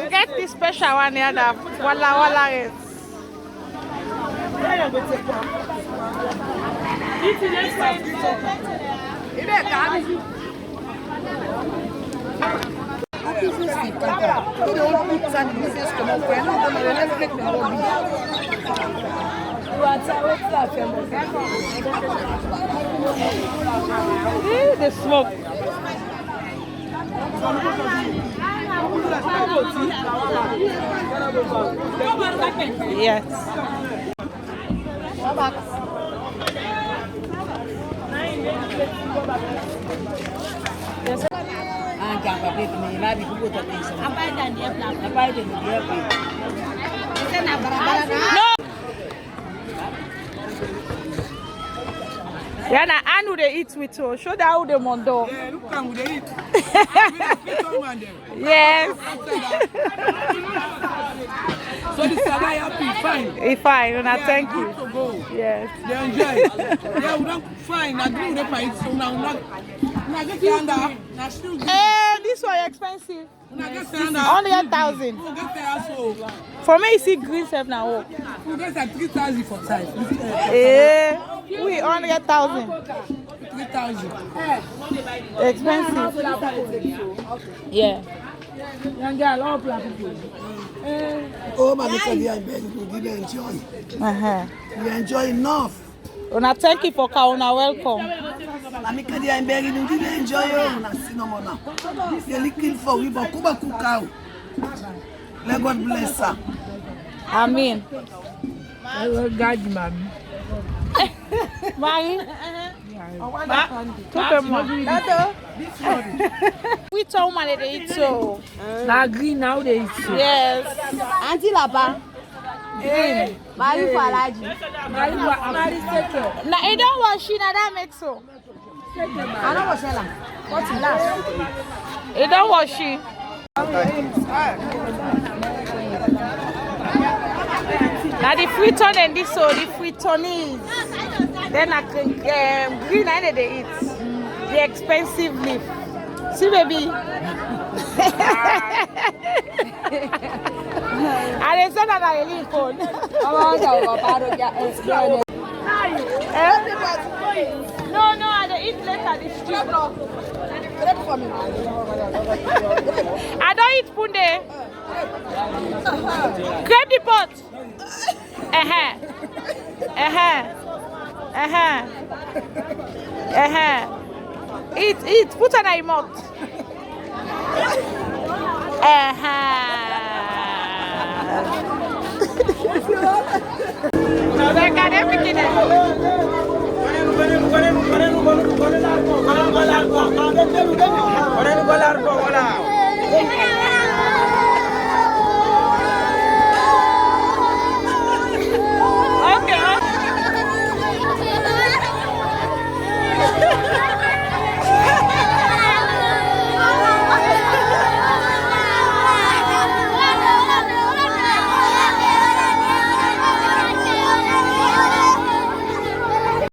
Get this special one here that wala is. The smoke. Yes. No. Yeah, now I know they eat with you. Show that how they mondo. Yeah, look how they eat. Yes. So the salary happy, fine. It's fine, and I thank you. To go. Yes. They enjoy. Yeah, we don't fine. I do the price. So now get under. Now still good. This one expensive. Now get under. 100,000. We'll get there also. For me, you see green stuff now. We'll get at 3,000 for size. We 100,000. 3,000. Expensive. Yeah. Young girl, all black people. Oh, my God, you enjoy. You enjoy enough. Una thank you for coming. Welcome. I'm enjoy cinnamon. You're looking for we but Kuba cow. Let God bless her. Amen. I will guide you, mommy. Marie? We told man they eat so. Now green now they eat so. Yes. Auntie Lapa. Green. Marie for allergy. Now you don't wash it, that makes so. I don't wash it. What's the last? You don't wash it. Now the friton and this so the fritonese. Then I can green and they eat. The expensive leaf. See baby. And they said that I leave phone. No, I eat later this street. I don't eat punde. Grab the pot. Eat. Put on your mouth. They got everything.